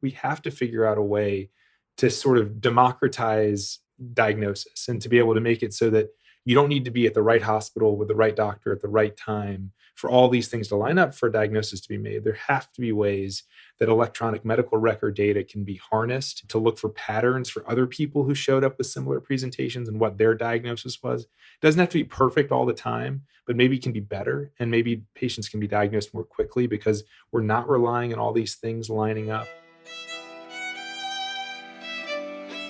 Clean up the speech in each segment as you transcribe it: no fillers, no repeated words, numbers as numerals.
we have to figure out a way to sort of democratize diagnosis and to be able to make it so that you don't need to be at the right hospital with the right doctor at the right time for all these things to line up for a diagnosis to be made. There have to be ways that electronic medical record data can be harnessed to look for patterns for other people who showed up with similar presentations and what their diagnosis was. It doesn't have to be perfect all the time, but maybe it can be better, and maybe patients can be diagnosed more quickly because we're not relying on all these things lining up.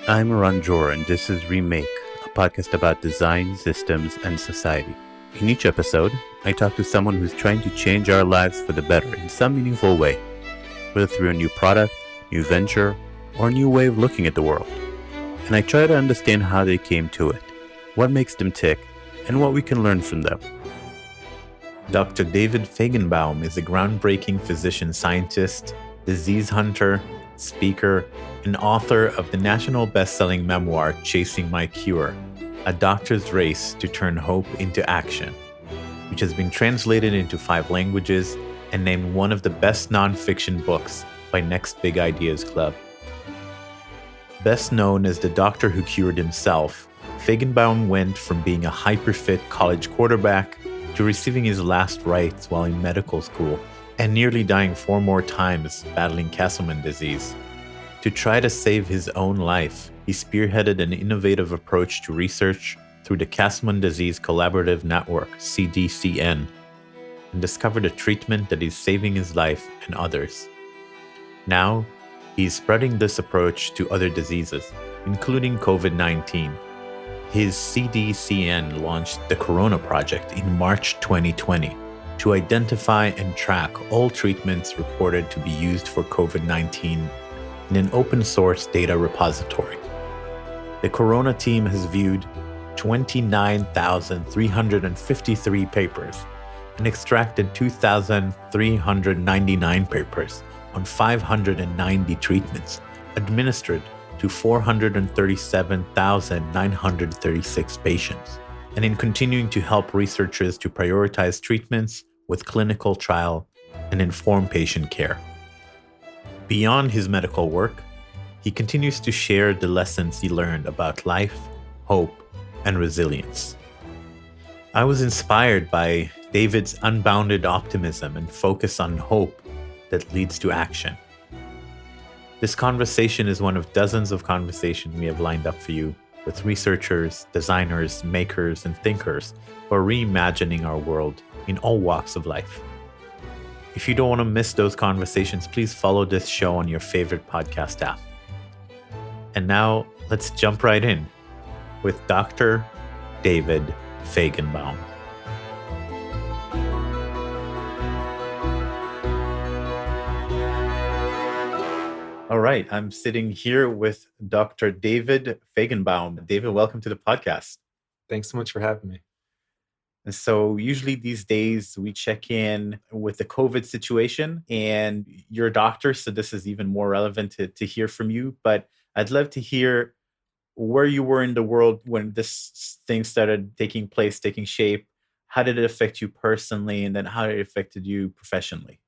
I'm Ranjor, and this is Remake, a podcast about design, systems, and society. In each episode, I talk to someone who's trying to change our lives for the better in some meaningful way, whether through a new product, new venture, or a new way of looking at the world. And I try to understand how they came to it, what makes them tick, and what we can learn from them. Dr. David Fajgenbaum is a groundbreaking physician-scientist, disease hunter, speaker, and author of the national bestselling memoir, Chasing My Cure, A Doctor's Race to Turn Hope into Action, which has been translated into 5 languages and named one of the best nonfiction books by Next Big Ideas Club. Best known as the doctor who cured himself, Fajgenbaum went from being a hyper-fit college quarterback to receiving his last rites while in medical school and nearly dying 4 more times battling Castleman Disease. To try to save his own life, he spearheaded an innovative approach to research through the Castleman Disease Collaborative Network, CDCN, and discovered a treatment that is saving his life and others. Now, he is spreading this approach to other diseases, including COVID-19. His CDCN launched the Corona Project in March 2020 to identify and track all treatments reported to be used for COVID-19 in an open-source data repository. The Corona team has viewed 29,353 papers and extracted 2,399 papers on 590 treatments administered to 437,936 patients, and in continuing to help researchers to prioritize treatments with clinical trial and inform patient care. Beyond his medical work, he continues to share the lessons he learned about life, hope, and resilience. I was inspired by David's unbounded optimism and focus on hope that leads to action. This conversation is one of dozens of conversations we have lined up for you with researchers, designers, makers, and thinkers who are reimagining our world in all walks of life. If you don't want to miss those conversations, please follow this show on your favorite podcast app. And now, let's jump right in with Dr. David Fajgenbaum. All right, I'm sitting here with Dr. David Fajgenbaum. David, welcome to the podcast. Thanks so much for having me. And so usually these days we check in with the COVID situation, and you're a doctor, so this is even more relevant to hear from you. But I'd love to hear where you were in the world when this thing started taking place, taking shape. How did it affect you personally, and then how it affected you professionally?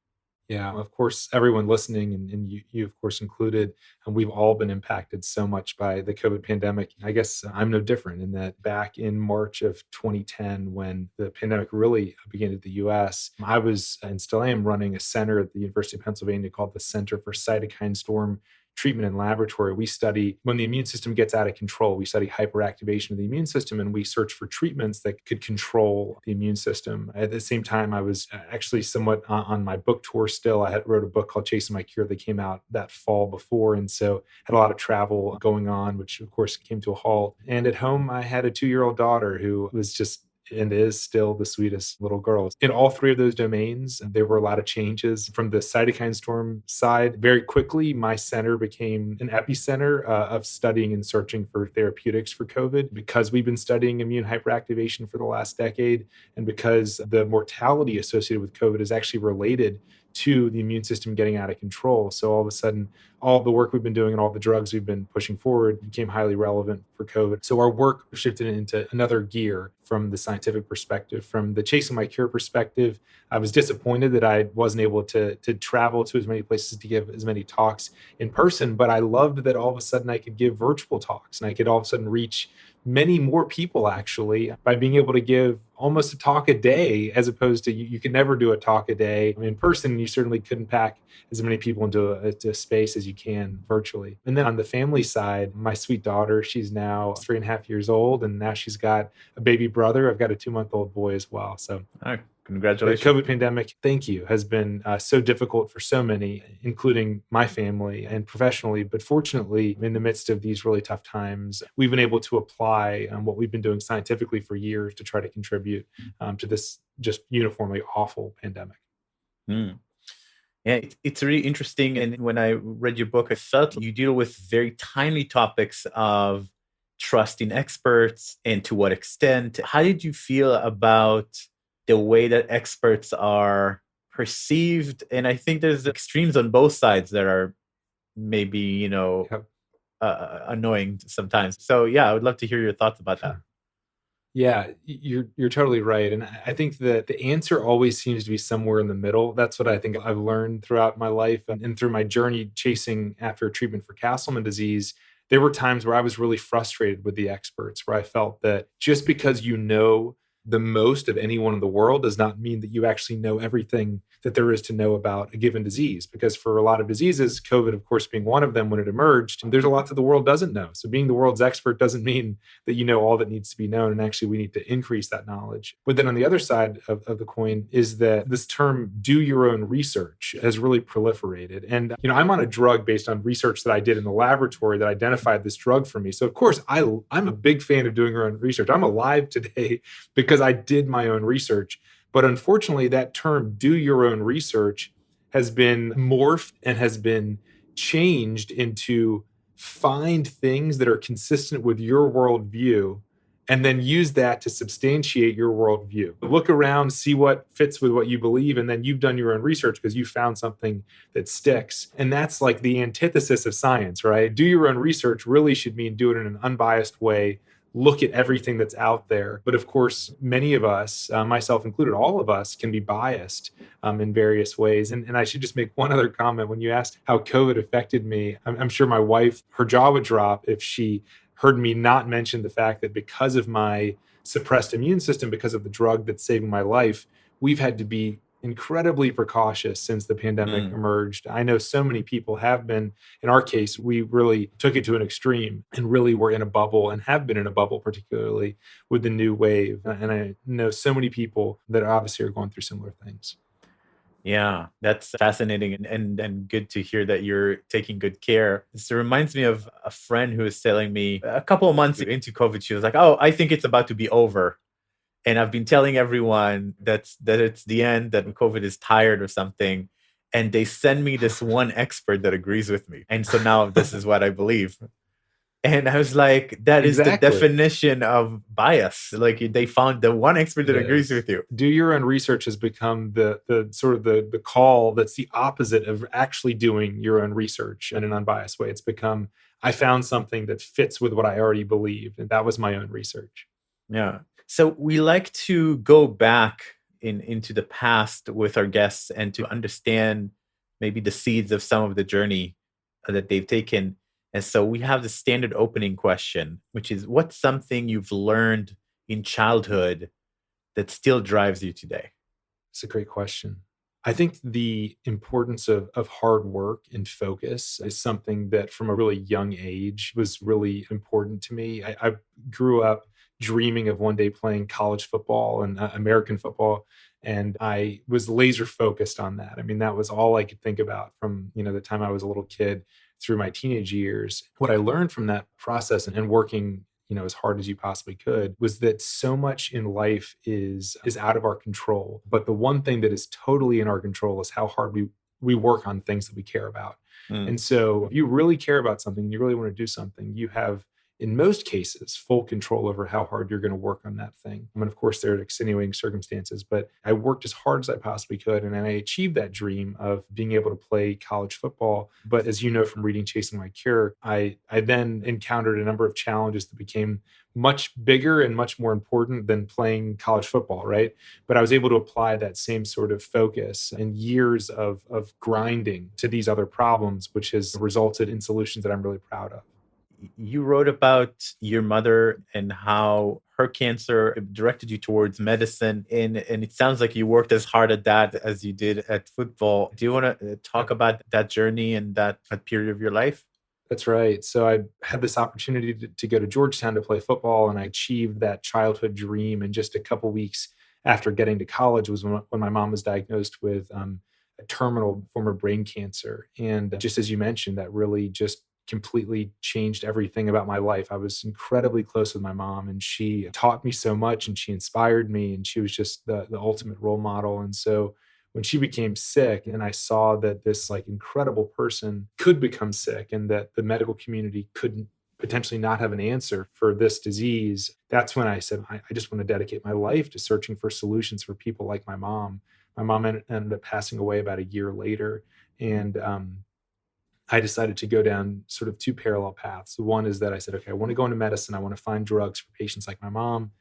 Yeah, of course, everyone listening, and you of course included, and we've all been impacted so much by the COVID pandemic. I guess I'm no different in that back in March of 2010, when the pandemic really began at the US, I was, and still am, running a center at the University of Pennsylvania called the Center for Cytokine Storm Treatment and Laboratory. We study when the immune system gets out of control. We study hyperactivation of the immune system, and we search for treatments that could control the immune system. At the same time, I was actually somewhat on my book tour still. I wrote a book called Chasing My Cure that came out that fall before, and so had a lot of travel going on, which of course came to a halt. And at home, I had a 2-year-old daughter who was just and is still the sweetest little girl. In all 3 of those domains, there were a lot of changes. From the cytokine storm side, very quickly, my center became an epicenter of studying and searching for therapeutics for COVID, because we've been studying immune hyperactivation for the last decade, and because the mortality associated with COVID is actually related to the immune system getting out of control. So all of a sudden, all the work we've been doing and all the drugs we've been pushing forward became highly relevant for COVID. So our work shifted into another gear from the scientific perspective. From the chasing my cure perspective, I was disappointed that I wasn't able to travel to as many places to give as many talks in person, but I loved that all of a sudden I could give virtual talks and I could all of a sudden reach many more people actually by being able to give almost a talk a day, as opposed to you could never do a talk a day. I mean, in person, you certainly couldn't pack as many people into a space as you can virtually. And then on the family side, my sweet daughter, she's now 3.5 years old, and now she's got a baby brother. I've got a 2-month-old boy as well. So the Congratulations. COVID pandemic, thank you, has been so difficult for so many, including my family and professionally. But fortunately, in the midst of these really tough times, we've been able to apply what we've been doing scientifically for years to try to contribute to this just uniformly awful pandemic. Mm. Yeah, it's really interesting. And when I read your book, I felt you deal with very timely topics of trusting experts and to what extent. How did you feel about the way that experts are perceived? And I think there's extremes on both sides that are maybe, Yep. annoying sometimes. So yeah, I would love to hear your thoughts about that. Yeah, you're totally right. And I think that the answer always seems to be somewhere in the middle. That's what I think I've learned throughout my life and through my journey chasing after treatment for Castleman disease. There were times where I was really frustrated with the experts, where I felt that just because you know the most of anyone in the world does not mean that you actually know everything that there is to know about a given disease. Because for a lot of diseases, COVID, of course, being one of them when it emerged, there's a lot that the world doesn't know. So being the world's expert doesn't mean that you know all that needs to be known. And actually, we need to increase that knowledge. But then on the other side of the coin is that this term, do your own research, has really proliferated. And, I'm on a drug based on research that I did in the laboratory that identified this drug for me. So of course, I'm a big fan of doing your own research. I'm alive today because I did my own research. But unfortunately, that term, do your own research, has been morphed and has been changed into find things that are consistent with your worldview and then use that to substantiate your worldview. Look around, see what fits with what you believe, and then you've done your own research because you found something that sticks. And that's like the antithesis of science, right? Do your own research really should mean do it in an unbiased way. Look at everything that's out there. But of course, many of us, myself included, all of us can be biased in various ways. And I should just make one other comment. When you asked how COVID affected me, I'm sure my wife, her jaw would drop if she heard me not mention the fact that because of my suppressed immune system, because of the drug that's saving my life, we've had to be incredibly precautious since the pandemic emerged. I know so many people have been. In our case, we really took it to an extreme and really were in a bubble and have been in a bubble, particularly with the new wave. And I know so many people that obviously are going through similar things. Yeah, that's fascinating and good to hear that you're taking good care. This reminds me of a friend who was telling me a couple of months into COVID, she was like, "Oh, I think it's about to be over. And I've been telling everyone that it's the end, that COVID is tired or something." And they send me this one expert that agrees with me. And so now this is what I believe. And I was like, that is the Exactly. definition of bias. Like they found the one expert that agrees Yes. with you. Do your own research has become the sort of the call that's the opposite of actually doing your own research in an unbiased way. It's become, I found something that fits with what I already believed, and that was my own research. Yeah. So we like to go back into the past with our guests and to understand maybe the seeds of some of the journey that they've taken. And so we have the standard opening question, which is, what's something you've learned in childhood that still drives you today? It's a great question. I think the importance of hard work and focus is something that from a really young age was really important to me. I grew up dreaming of one day playing college football and American football. And I was laser focused on that. I mean, that was all I could think about from, the time I was a little kid through my teenage years. What I learned from that process and working, as hard as you possibly could, was that so much in life is out of our control. But the one thing that is totally in our control is how hard we work on things that we care about. And so if you really care about something and you really want to do something, you have in most cases, full control over how hard you're going to work on that thing. I mean, of course, there are extenuating circumstances, but I worked as hard as I possibly could. And I achieved that dream of being able to play college football. But as you know from reading Chasing My Cure, I then encountered a number of challenges that became much bigger and much more important than playing college football, right? But I was able to apply that same sort of focus and years of grinding to these other problems, which has resulted in solutions that I'm really proud of. You wrote about your mother and how her cancer directed you towards medicine, and it sounds like you worked as hard at that as you did at football. Do you want to talk about that journey and that period of your life? That's right. So I had this opportunity to go to Georgetown to play football, and I achieved that childhood dream in just a couple weeks after getting to college was when my mom was diagnosed with a terminal form of brain cancer. And just as you mentioned, that really just completely changed everything about my life. I was incredibly close with my mom, and she taught me so much, and she inspired me, and she was just the ultimate role model. And so when she became sick and I saw that this like incredible person could become sick and that the medical community couldn't potentially not have an answer for this disease, that's when I said, I just want to dedicate my life to searching for solutions for people like my mom. My mom ended up passing away about a year later. And I decided to go down sort of two parallel paths. One is that I said, okay, I want to go into medicine. I want to find drugs for patients like my mom.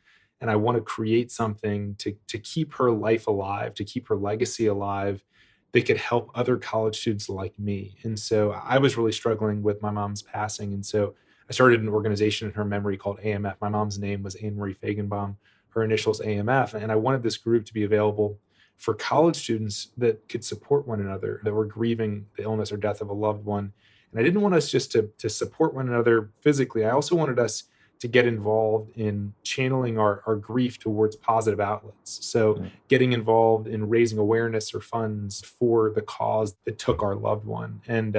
And I want to create something to keep her life alive, to keep her legacy alive that could help other college students like me. And so I was really struggling with my mom's passing. And so I started an organization in her memory called AMF. My mom's name was Anne Marie Fajgenbaum, her initials AMF. And I wanted this group to be available for college students that could support one another, that were grieving the illness or death of a loved one. And I didn't want us just to support one another physically. I also wanted us to get involved in channeling our grief towards positive outlets. So getting involved in raising awareness or funds for the cause that took our loved one. And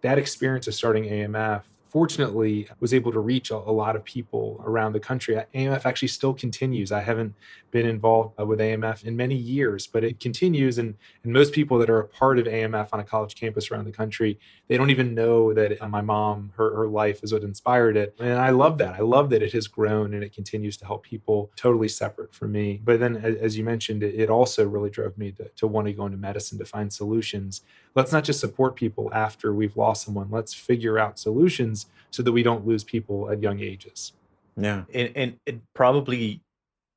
that experience of starting AMF, fortunately, was able to reach a lot of people around the country. AMF actually still continues. I haven't been involved with AMF in many years, but it continues. And most people that are a part of AMF on a college campus around the country, they don't even know that my mom, her life is what inspired it. And I love that. I love that it has grown and it continues to help people totally separate from me. But then, as you mentioned, it also really drove me to want to go into medicine to find solutions. Let's not just support people after we've lost someone. Let's figure out solutions so that we don't lose people at young ages. Yeah. And it probably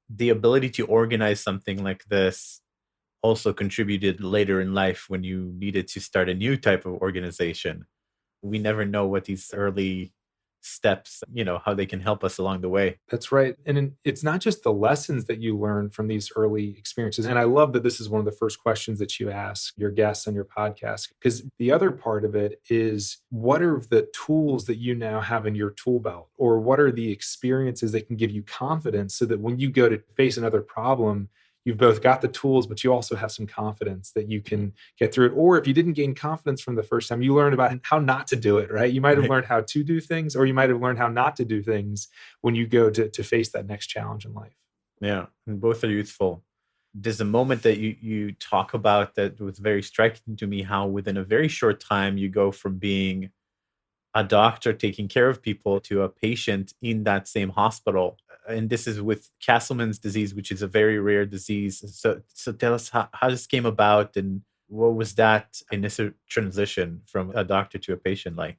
the ability to organize something like this also contributed later in life when you needed to start a new type of organization. We never know what these early steps, how they can help us along the way. That's right. And it's not just the lessons that you learn from these early experiences. And I love that this is one of the first questions that you ask your guests on your podcast, because the other part of it is, what are the tools that you now have in your tool belt? Or what are the experiences that can give you confidence so that when you go to face another problem, you've both got the tools, but you also have some confidence that you can get through it. Or if you didn't gain confidence from the first time, you learned about how not to do it, right? You might have learned how to do things, or you might have learned how not to do things when you go to face that next challenge in life. Yeah, and both are useful. There's a moment that you talk about that was very striking to me, how within a very short time you go from being a doctor taking care of people to a patient in that same hospital. And this is with Castleman's disease, which is a very rare disease. So tell us how this came about, and what was that initial transition from a doctor to a patient like?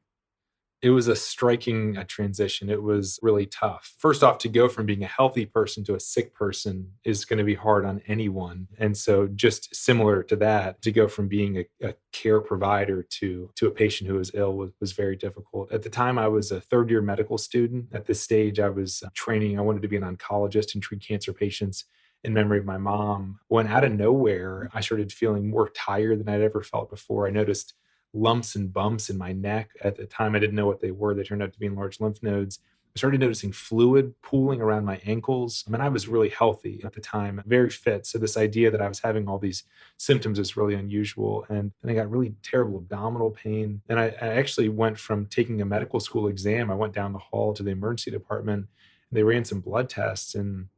It was a striking transition. It was really tough. First off, to go from being a healthy person to a sick person is going to be hard on anyone. And so, just similar to that, to go from being a care provider to a patient who was ill was very difficult. At the time, I was a third year medical student. At this stage, I was training. I wanted to be an oncologist and treat cancer patients in memory of my mom. When out of nowhere, I started feeling more tired than I'd ever felt before. I noticed lumps and bumps in my neck. At the time, I didn't know what they were. They turned out to be enlarged lymph nodes. I started noticing fluid pooling around my ankles. I mean, I was really healthy at the time, very fit. So this idea that I was having all these symptoms is really unusual. And then I got really terrible abdominal pain. And I actually went from taking a medical school exam, I went down the hall to the emergency department, and they ran some blood tests and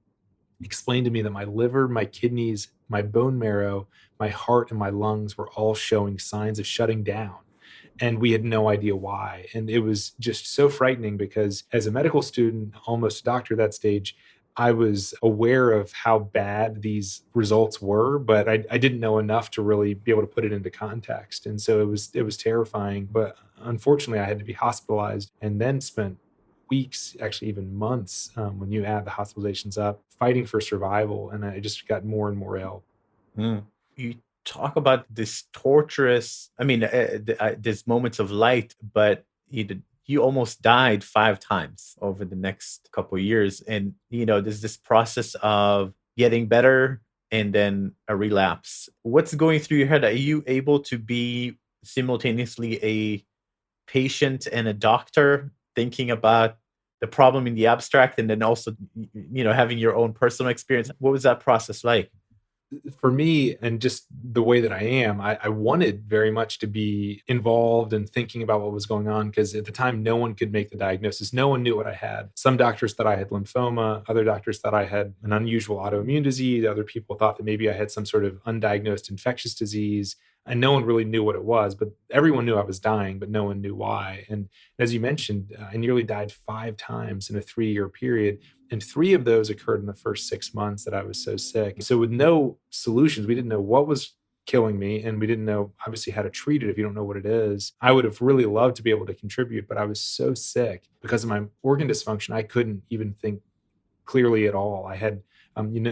explained to me that my liver, my kidneys, my bone marrow, my heart, and my lungs were all showing signs of shutting down. and we had no idea why. And it was just so frightening because as a medical student, almost a doctor at that stage, I was aware of how bad these results were, but I didn't know enough to really be able to put it into context. And so it was terrifying. But unfortunately, I had to be hospitalized and then spent weeks, actually even months, when you add the hospitalizations up, fighting for survival. And I just got more and more ill. Mm. You talk about this torturous, I mean, there's moments of light, but you almost died 5 times over the next couple of years. And, there's this process of getting better and then a relapse. What's going through your head? Are you able to be simultaneously a patient and a doctor, thinking about the problem in the abstract and then also, having your own personal experience? What was that process like? For me, and just the way that I am, I wanted very much to be involved and thinking about what was going on because at the time, no one could make the diagnosis. No one knew what I had. Some doctors thought I had lymphoma, other doctors thought I had an unusual autoimmune disease, other people thought that maybe I had some sort of undiagnosed infectious disease. And no one really knew what it was, but everyone knew I was dying, but no one knew why. And as you mentioned, I nearly died 5 times in a 3-year period. And 3 of those occurred in the first 6 months that I was so sick. So, with no solutions, we didn't know what was killing me. And we didn't know, obviously, how to treat it if you don't know what it is. I would have really loved to be able to contribute, but I was so sick because of my organ dysfunction, I couldn't even think clearly at all. I had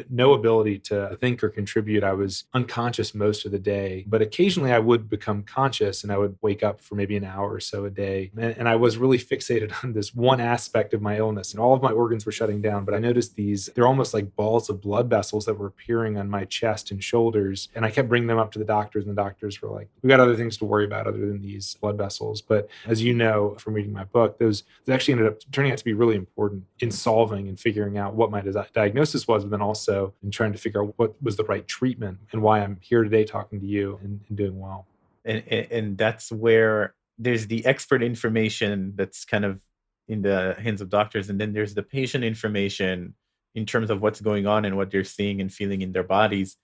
no ability to think or contribute. I was unconscious most of the day, but occasionally I would become conscious and I would wake up for maybe an hour or so a day. And I was really fixated on this one aspect of my illness, and all of my organs were shutting down. But I noticed they're almost like balls of blood vessels that were appearing on my chest and shoulders. And I kept bringing them up to the doctors, and the doctors were like, we got other things to worry about other than these blood vessels. But as you know from reading my book, those actually ended up turning out to be really important in solving and figuring out what my diagnosis was, but then also in trying to figure out what was the right treatment and why I'm here today talking to you and doing well. And that's where there's the expert information that's kind of in the hands of doctors, and then there's the patient information in terms of what's going on and what they're seeing and feeling in their bodies.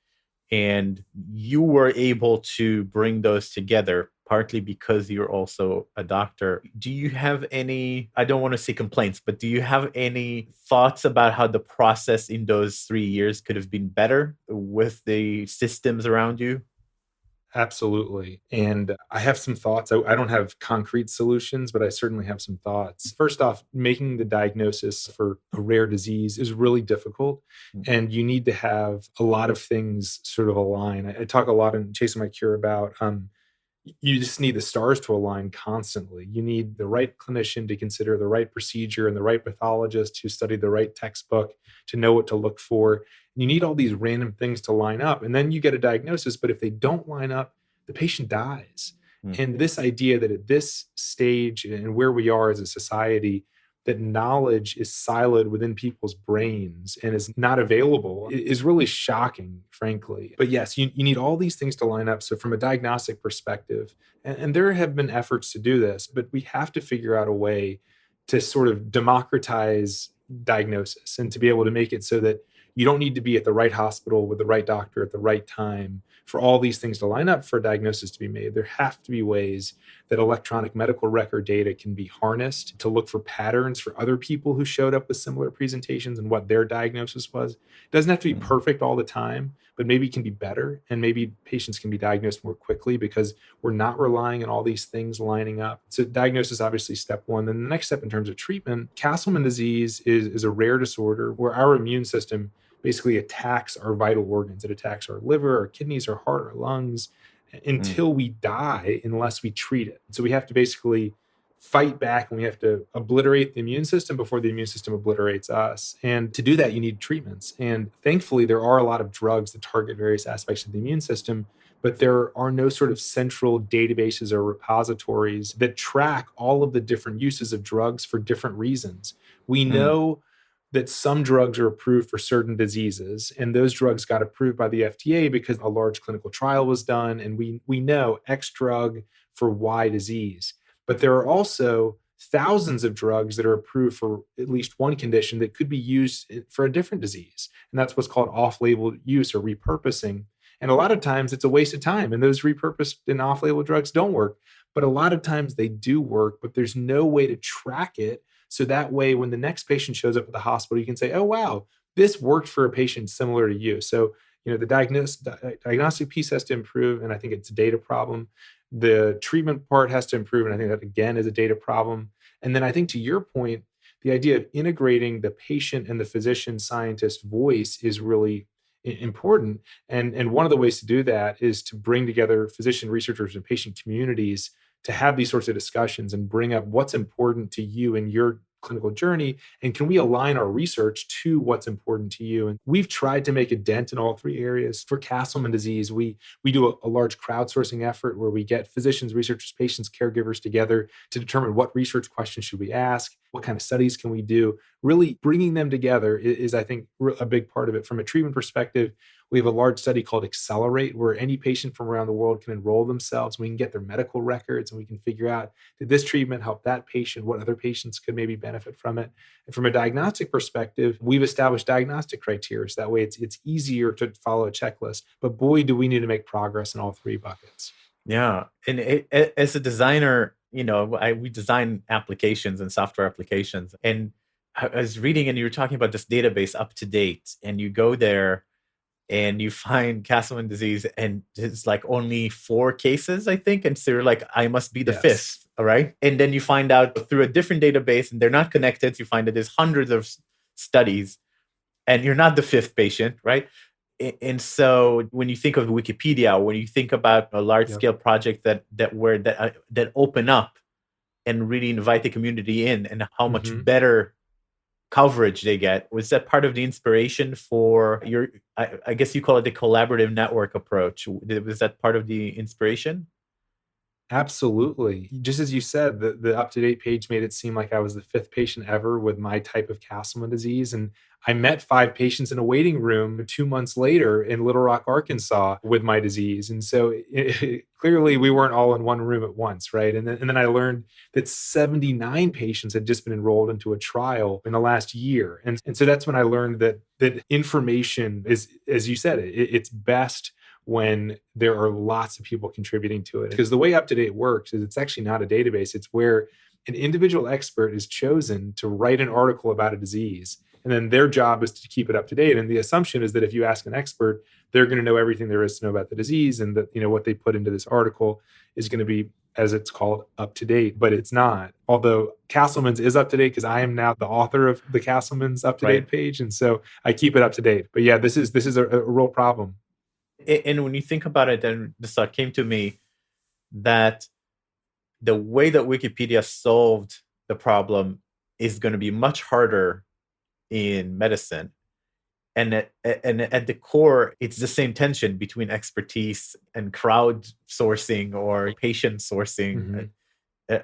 And you were able to bring those together partly because you're also a doctor. Do you have any, I don't want to say complaints, but do you have any thoughts about how the process in those 3 years could have been better with the systems around you? Absolutely. And I have some thoughts. I don't have concrete solutions, but I certainly have some thoughts. First off, making the diagnosis for a rare disease is really difficult. And you need to have a lot of things sort of align. I talk a lot in Chasing My Cure about you just need the stars to align constantly. You need the right clinician to consider the right procedure and the right pathologist who studied the right textbook to know what to look for. You need all these random things to line up, and then you get a diagnosis. But if they don't line up, the patient dies. Mm. And this idea that at this stage and where we are as a society, that knowledge is siloed within people's brains and is not available is really shocking, frankly. But yes, you need all these things to line up. So from a diagnostic perspective, and there have been efforts to do this, but we have to figure out a way to sort of democratize diagnosis and to be able to make it so that you don't need to be at the right hospital with the right doctor at the right time for all these things to line up for a diagnosis to be made. There have to be ways that electronic medical record data can be harnessed to look for patterns for other people who showed up with similar presentations and what their diagnosis was. It doesn't have to be perfect all the time, but maybe it can be better, and maybe patients can be diagnosed more quickly because we're not relying on all these things lining up. So diagnosis, obviously, step one. Then the next step in terms of treatment, Castleman disease is a rare disorder where our immune system basically attacks our vital organs. It attacks our liver, our kidneys, our heart, our lungs until we die unless we treat it. So we have to basically fight back, and we have to obliterate the immune system before the immune system obliterates us. And to do that, you need treatments. And thankfully, there are a lot of drugs that target various aspects of the immune system, but there are no sort of central databases or repositories that track all of the different uses of drugs for different reasons. We know that some drugs are approved for certain diseases, and those drugs got approved by the FDA because a large clinical trial was done, and we know X drug for Y disease. But there are also thousands of drugs that are approved for at least one condition that could be used for a different disease, and that's what's called off-label use or repurposing. And a lot of times it's a waste of time, and those repurposed and off-label drugs don't work. but a lot of times they do work, but there's no way to track it. So that way, when the next patient shows up at the hospital, you can say, oh, wow, this worked for a patient similar to you. So, the diagnostic piece has to improve, and I think it's a data problem. The treatment part has to improve, and I think that, again, is a data problem. And then I think, to your point, the idea of integrating the patient and the physician scientist voice is really important. And one of the ways to do that is to bring together physician researchers and patient communities to have these sorts of discussions and bring up what's important to you in your clinical journey, and can we align our research to what's important to you. And we've tried to make a dent in all three areas. For Castleman disease, we do a large crowdsourcing effort where we get physicians, researchers, patients, caregivers together to determine what research questions should we ask, what kind of studies can we do. Really bringing them together is, I think, a big part of it. From a treatment perspective, we have a large study called Accelerate, where any patient from around the world can enroll themselves. We can get their medical records and we can figure out, did this treatment help that patient? What other patients could maybe benefit from it? And from a diagnostic perspective, we've established diagnostic criteria. So that way it's easier to follow a checklist. But boy, do we need to make progress in all three buckets. Yeah. And as a designer, we design applications and software applications. And I was reading, and you were talking about this database Up to Date, and you go there and you find Castleman disease, and it's like only 4 cases, I think. And so you're like, I must be the Yes. fifth. All right. And then you find out through a different database, and they're not connected. You find that there's hundreds of studies, and you're not the fifth patient, right? And so when you think of Wikipedia, when you think about a large scale project that open up and really invite the community in, and how much better coverage they get, was that part of the inspiration for your, I guess you call it the collaborative network approach? Was that part of the inspiration? Absolutely. Just as you said, the up-to-date page made it seem like I was the fifth patient ever with my type of Castleman disease. And I met 5 patients in a waiting room 2 months later in Little Rock, Arkansas with my disease. And so clearly we weren't all in one room at once, right? And then I learned that 79 patients had just been enrolled into a trial in the last year. And so that's when I learned that information is, as you said, it's best when there are lots of people contributing to it. Because the way Up-to-Date works is it's actually not a database. It's where an individual expert is chosen to write an article about a disease. And then their job is to keep it up to date. And the assumption is that if you ask an expert, they're going to know everything there is to know about the disease, and that, what they put into this article is going to be, as it's called, up to date. But it's not. Although Castleman's is up to date, because I am now the author of the Castleman's up to date page. And so I keep it up to date. But yeah, this is a real problem. And when you think about it, then this thought came to me that the way that Wikipedia solved the problem is going to be much harder in medicine. And at the core, it's the same tension between expertise and crowdsourcing or patient sourcing.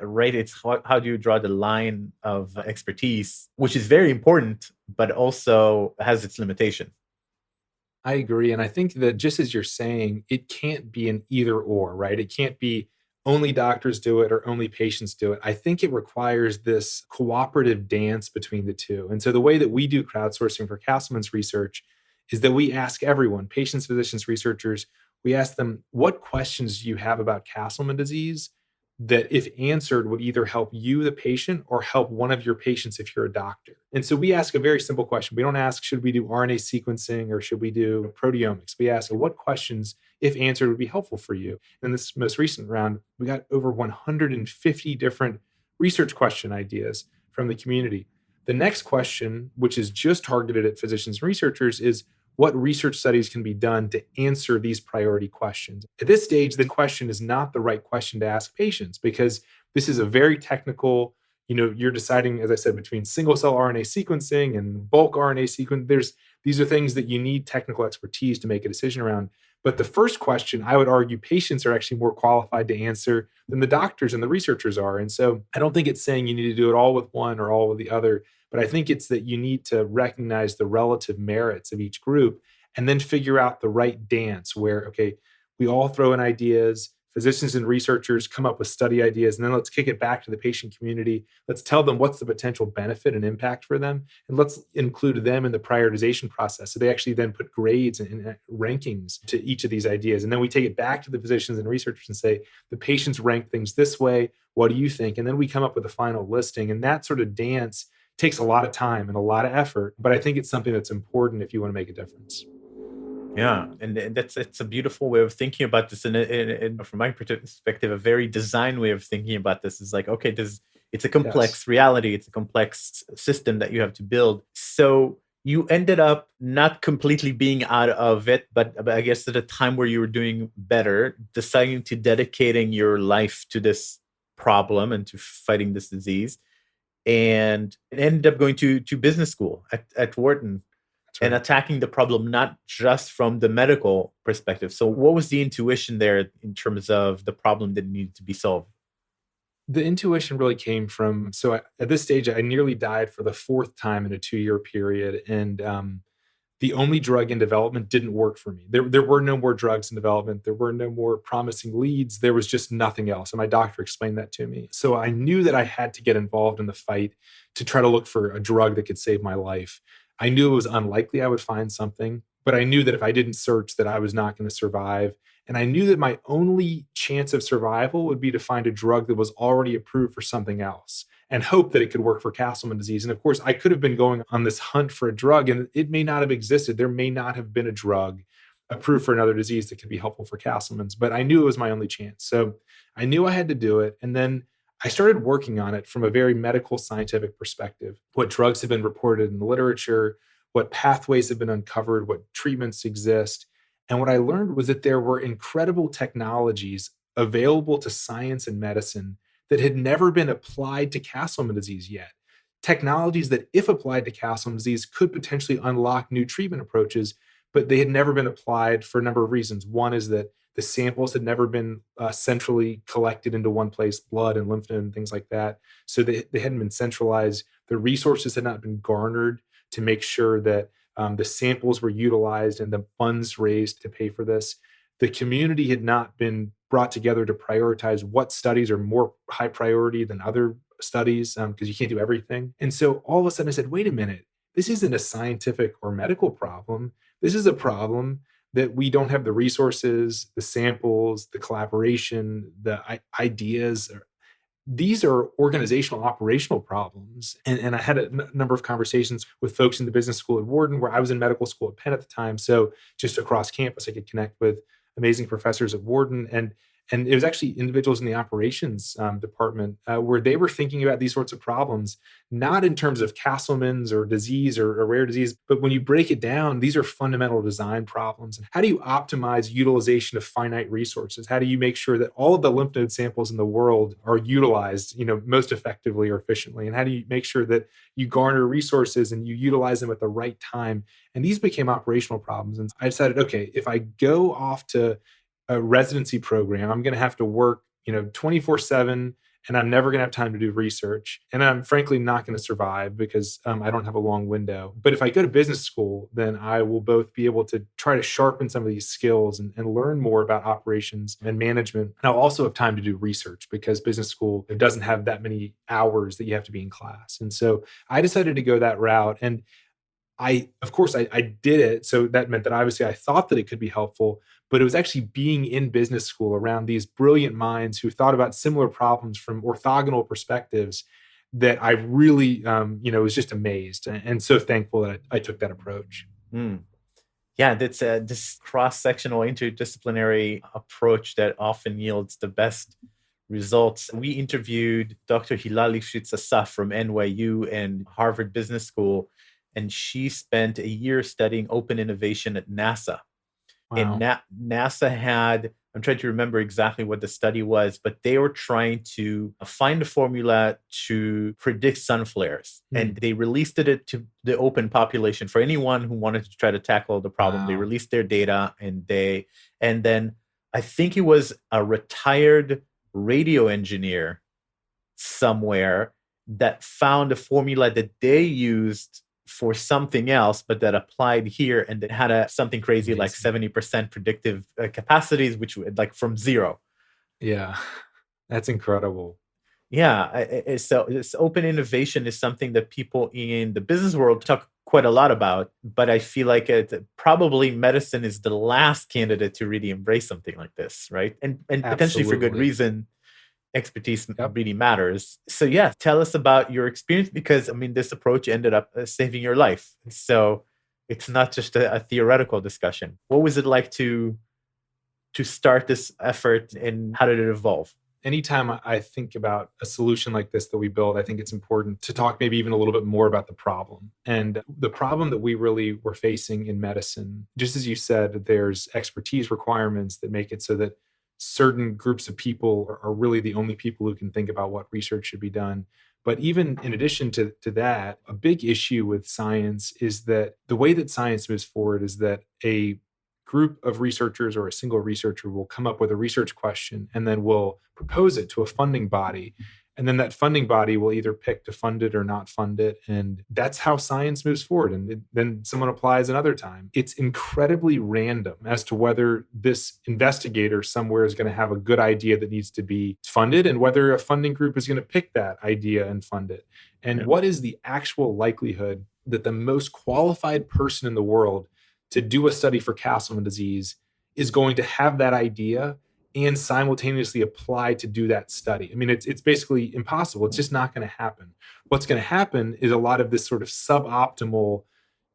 Right? It's how do you draw the line of expertise, which is very important, but also has its limitation. I agree. And I think that, just as you're saying, it can't be an either or, right? It can't be only doctors do it or only patients do it. I think it requires this cooperative dance between the two. And so the way that we do crowdsourcing for Castleman's research is that we ask everyone, patients, physicians, researchers, we ask them, what questions do you have about Castleman disease that, if answered, would either help you, the patient, or help one of your patients if you're a doctor? And so we ask a very simple question. We don't ask, should we do RNA sequencing or should we do proteomics? We ask, what questions, if answered, would be helpful for you? In this most recent round, we got over 150 different research question ideas from the community. The next question, which is just targeted at physicians and researchers, is, what research studies can be done to answer these priority questions? At this stage, the question is not the right question to ask patients, because this is a very technical, you're deciding, as I said, between single cell RNA sequencing and bulk RNA sequencing. These are things that you need technical expertise to make a decision around. But the first question, I would argue, patients are actually more qualified to answer than the doctors and the researchers are. And so I don't think it's saying you need to do it all with one or all with the other. But I think it's that you need to recognize the relative merits of each group and then figure out the right dance where, okay, we all throw in ideas, physicians and researchers come up with study ideas, and then let's kick it back to the patient community. Let's tell them what's the potential benefit and impact for them, and let's include them in the prioritization process. So they actually then put grades and rankings to each of these ideas. And then we take it back to the physicians and researchers and say, the patients rank things this way. What do you think? And then we come up with a final listing. And that sort of dance takes a lot of time and a lot of effort. But I think it's something that's important if you want to make a difference. Yeah, and it's a beautiful way of thinking about this, and from my perspective, a very design way of thinking about this is like, okay, it's a complex reality, it's a complex system that you have to build. So you ended up not completely being out of it, but I guess at a time where you were doing better, deciding to dedicating your life to this problem and to fighting this disease, and it ended up going to business school at Wharton. And attacking the problem not just from the medical perspective. So what was the intuition there in terms of the problem that needed to be solved? The intuition really came from, at this stage, I nearly died for the fourth time in a 2-year period. And the only drug in development didn't work for me. There were no more drugs in development. There were no more promising leads. There was just nothing else. And my doctor explained that to me. So I knew that I had to get involved in the fight to try to look for a drug that could save my life. I knew it was unlikely I would find something, but I knew that if I didn't search, that I was not going to survive. And I knew that my only chance of survival would be to find a drug that was already approved for something else and hope that it could work for Castleman disease. And of course, I could have been going on this hunt for a drug, and it may not have existed. There may not have been a drug approved for another disease that could be helpful for Castleman's, but I knew it was my only chance. So I knew I had to do it. And then I started working on it from a very medical scientific perspective. What drugs have been reported in the literature, what pathways have been uncovered, what treatments exist. And what I learned was that there were incredible technologies available to science and medicine that had never been applied to Castleman disease yet. Technologies that, if applied to Castleman disease, could potentially unlock new treatment approaches, but they had never been applied for a number of reasons. One is that the samples had never been centrally collected into one place, blood and lymph node and things like that. So they hadn't been centralized. The resources had not been garnered to make sure that the samples were utilized and the funds raised to pay for this. The community had not been brought together to prioritize what studies are more high priority than other studies, because you can't do everything. And so all of a sudden I said, wait a minute, this isn't a scientific or medical problem. This is a problem that we don't have the resources, the samples, the collaboration, the ideas. These are organizational, operational problems. And I had a number of conversations with folks in the business school at Wharton, where I was in medical school at Penn at the time. So just across campus, I could connect with amazing professors at Wharton. And it was actually individuals in the operations department where they were thinking about these sorts of problems, not in terms of Castleman's or disease or a rare disease, but when you break it down, these are fundamental design problems. And how do you optimize utilization of finite resources? How do you make sure that all of the lymph node samples in the world are utilized, most effectively or efficiently? And how do you make sure that you garner resources and you utilize them at the right time? And these became operational problems. And I decided, okay, if I go off to a residency program, I'm going to have to work, 24/7, and I'm never going to have time to do research. And I'm frankly not going to survive because I don't have a long window. But if I go to business school, then I will both be able to try to sharpen some of these skills and learn more about operations and management. And I'll also have time to do research because business school doesn't have that many hours that you have to be in class. And so I decided to go that route. And I did it. So that meant that obviously I thought that it could be helpful, but it was actually being in business school around these brilliant minds who thought about similar problems from orthogonal perspectives that I really, was just amazed and so thankful that I took that approach. Mm. Yeah, that's this cross-sectional interdisciplinary approach that often yields the best results. We interviewed Dr. Hilal Asaf from NYU and Harvard Business School, and she spent a year studying open innovation at NASA. Wow. And NASA had, I'm trying to remember exactly what the study was, but they were trying to find a formula to predict sun flares. And they released it to the open population for anyone who wanted to try to tackle the problem. Wow. They released their data and then I think it was a retired radio engineer somewhere that found a formula that they used for something else, but that applied here and that had something crazy like 70% predictive capacities, which would like from zero. Yeah. That's incredible. Yeah, so this open innovation is something that people in the business world talk quite a lot about, but I feel like probably medicine is the last candidate to really embrace something like this, right? And potentially for good Absolutely. reason. Expertise Yep. really matters. So yeah, tell us about your experience, because I mean this approach ended up saving your life. So it's not just a theoretical discussion. What was it like to start this effort, and how did it evolve? Anytime I think about a solution like this that we build, I think it's important to talk maybe even a little bit more about the problem. And the problem that we really were facing in medicine, just as you said, there's expertise requirements that make it so that certain groups of people are really the only people who can think about what research should be done. But even in addition to that, a big issue with science is that the way that science moves forward is that a group of researchers or a single researcher will come up with a research question and then will propose it to a funding body. And then that funding body will either pick to fund it or not fund it. And that's how science moves forward. And then someone applies another time. It's incredibly random as to whether this investigator somewhere is going to have a good idea that needs to be funded and whether a funding group is going to pick that idea and fund it. And Yeah. what is the actual likelihood that the most qualified person in the world to do a study for Castleman disease is going to have that idea and simultaneously apply to do that study? I mean, it's basically impossible. It's just not going to happen. What's going to happen is a lot of this sort of suboptimal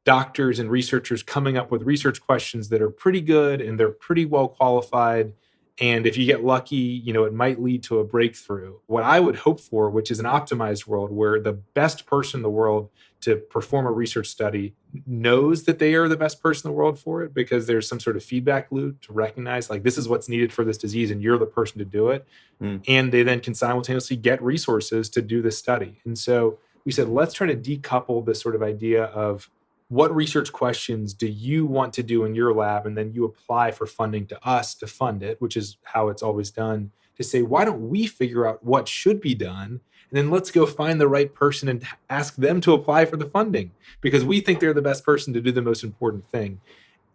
doctors and researchers coming up with research questions that are pretty good and they're pretty well qualified. And if you get lucky, it might lead to a breakthrough. What I would hope for, which is an optimized world where the best person in the world to perform a research study knows that they are the best person in the world for it, because there's some sort of feedback loop to recognize like this is what's needed for this disease and you're the person to do it. Mm. And they then can simultaneously get resources to do the study. And so we said, let's try to decouple this sort of idea of what research questions do you want to do in your lab? And then you apply for funding to us to fund it, which is how it's always done, to say, why don't we figure out what should be done? And then let's go find the right person and ask them to apply for the funding because we think they're the best person to do the most important thing.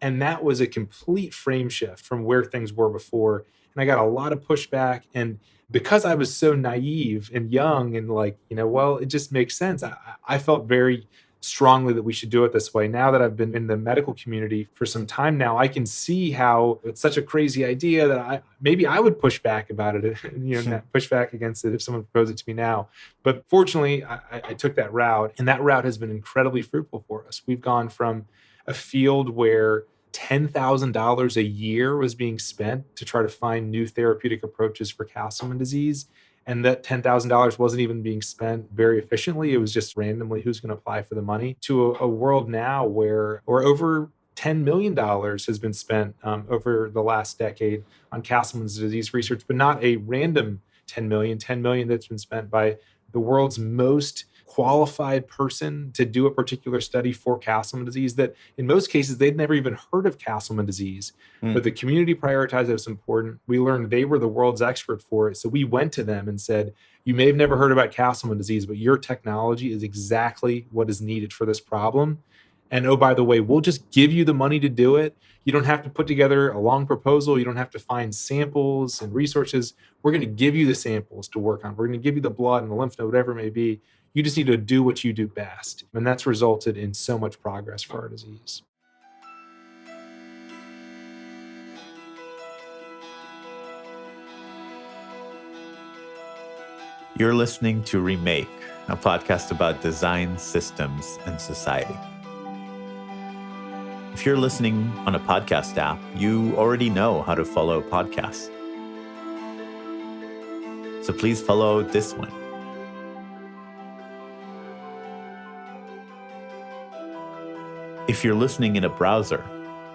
And that was a complete frame shift from where things were before. And I got a lot of pushback. And because I was so naive and young and like, well, it just makes sense. I felt very strongly that we should do it this way. Now that I've been in the medical community for some time now, I can see how it's such a crazy idea that maybe I would push back about it, push back against it if someone proposed it to me now. But fortunately, I took that route, and that route has been incredibly fruitful for us. We've gone from a field where $10,000 a year was being spent to try to find new therapeutic approaches for Castleman disease. And that $10,000 wasn't even being spent very efficiently. It was just randomly who's going to apply for the money, to a world now where over $10 million has been spent over the last decade on Castleman's disease research, but not a random 10 million that's been spent by the world's most qualified person to do a particular study for Castleman disease that in most cases they'd never even heard of Castleman disease. Mm. But the community prioritized it was important. We learned they were the world's expert for it. So we went to them and said, you may have never heard about Castleman disease, but your technology is exactly what is needed for this problem. And oh, by the way, we'll just give you the money to do it. You don't have to put together a long proposal. You don't have to find samples and resources. We're going to give you the samples to work on. We're going to give you the blood and the lymph node, whatever it may be. You just need to do what you do best. And that's resulted in so much progress for our disease. You're listening to Remake, a podcast about design, systems, and society. If you're listening on a podcast app, you already know how to follow podcasts. So please follow this one. If you're listening in a browser,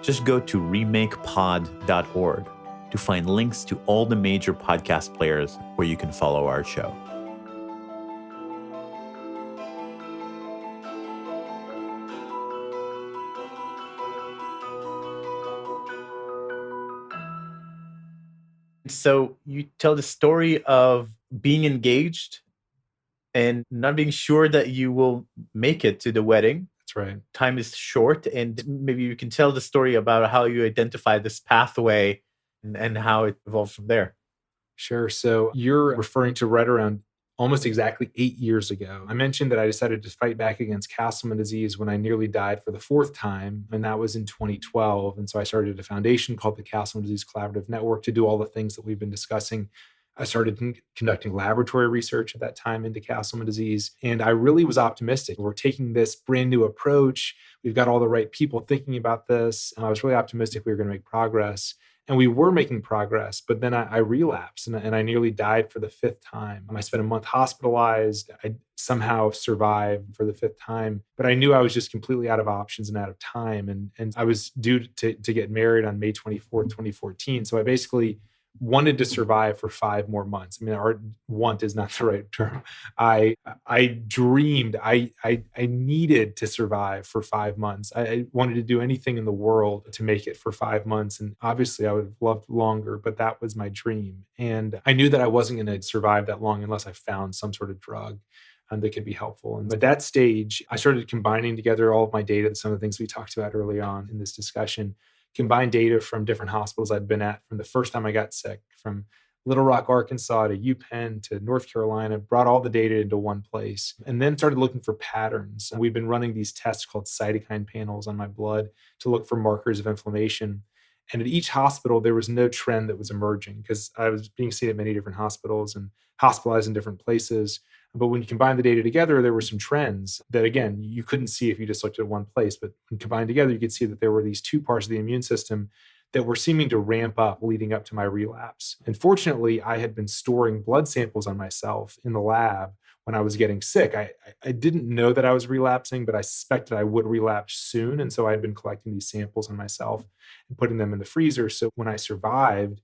just go to remakepod.org to find links to all the major podcast players where you can follow our show. So you tell the story of being engaged and not being sure that you will make it to the wedding. That's right. Time is short, and maybe you can tell the story about how you identify this pathway and how it evolved from there. Sure. So you're referring to right around almost exactly 8 years ago. I mentioned that I decided to fight back against Castleman disease when I nearly died for the fourth time, and that was in 2012. And so I started a foundation called the Castleman Disease Collaborative Network to do all the things that we've been discussing. I started conducting laboratory research at that time into Castleman disease, and I really was optimistic. We're taking this brand new approach. We've got all the right people thinking about this. And I was really optimistic we were going to make progress. And we were making progress, but then I relapsed and I nearly died for the fifth time. I spent a month hospitalized. I somehow survived for the fifth time, but I knew I was just completely out of options and out of time. And I was due to get married on May 24th, 2014. So I basically wanted to survive for 5 more months. I mean, our want is not the right term. I dreamed, I needed to survive for 5 months. I wanted to do anything in the world to make it for 5 months. And obviously I would have loved longer, but that was my dream. And I knew that I wasn't going to survive that long unless I found some sort of drug that could be helpful. And at that stage, I started combining together all of my data, some of the things we talked about early on in this discussion, combined data from different hospitals I'd been at from the first time I got sick, from Little Rock, Arkansas to UPenn to North Carolina, brought all the data into one place, and then started looking for patterns. And we've been running these tests called cytokine panels on my blood to look for markers of inflammation. And at each hospital, there was no trend that was emerging because I was being seen at many different hospitals and hospitalized in different places. But when you combine the data together, there were some trends that, again, you couldn't see if you just looked at one place. But when combined together, you could see that there were these two parts of the immune system that were seeming to ramp up leading up to my relapse. And fortunately, I had been storing blood samples on myself in the lab when I was getting sick. I didn't know that I was relapsing, but I suspected I would relapse soon. And so I had been collecting these samples on myself and putting them in the freezer. So when I survived,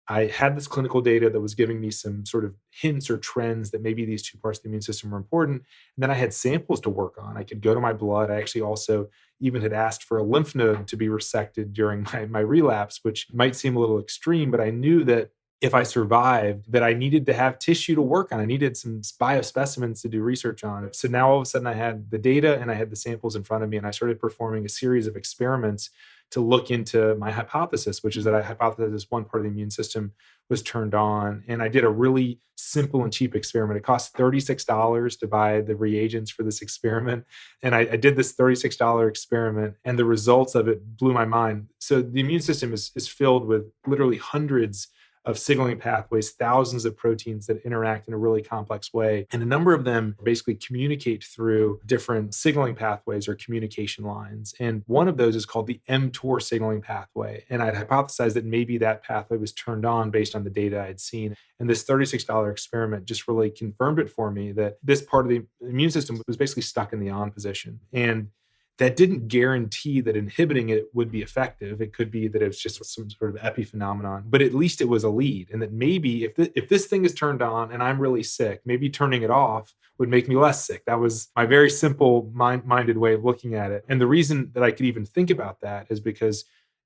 I had this clinical data that was giving me some sort of hints or trends that maybe these two parts of the immune system were important. And then I had samples to work on. I could go to my blood. I actually also even had asked for a lymph node to be resected during my relapse, which might seem a little extreme, but I knew that if I survived, that I needed to have tissue to work on. I needed some biospecimens to do research on. So now all of a sudden I had the data and I had the samples in front of me, and I started performing a series of experiments to look into my hypothesis, which is that I hypothesized one part of the immune system was turned on. And I did a really simple and cheap experiment. It cost $36 to buy the reagents for this experiment. And I did this $36 experiment, and the results of it blew my mind. So the immune system is filled with literally hundreds of signaling pathways, thousands of proteins that interact in a really complex way. And a number of them basically communicate through different signaling pathways or communication lines. And one of those is called the mTOR signaling pathway. And I'd hypothesized that maybe that pathway was turned on based on the data I'd seen. And this $36 experiment just really confirmed it for me that this part of the immune system was basically stuck in the on position. And that didn't guarantee that inhibiting it would be effective. It could be that it was just some sort of epiphenomenon, but at least it was a lead. And that maybe if this thing is turned on and I'm really sick, maybe turning it off would make me less sick. That was my very simple minded way of looking at it. And the reason that I could even think about that is because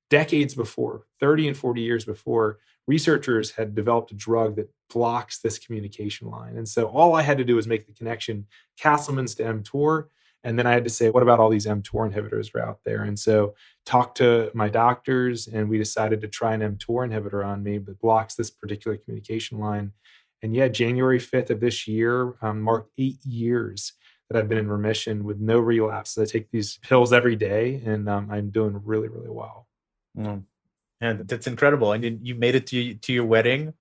decades before, 30 and 40 years before, researchers had developed a drug that blocks this communication line. And so all I had to do was make the connection Castlemans to mTOR. And then I had to say, what about all these mTOR inhibitors are out there? And so talked to my doctors, and we decided to try an mTOR inhibitor on me that blocks this particular communication line. And yeah, January 5th of this year marked 8 years that I've been in remission with no relapse. So I take these pills every day, and I'm doing really, really well. Mm. And that's incredible. And you made it to your wedding.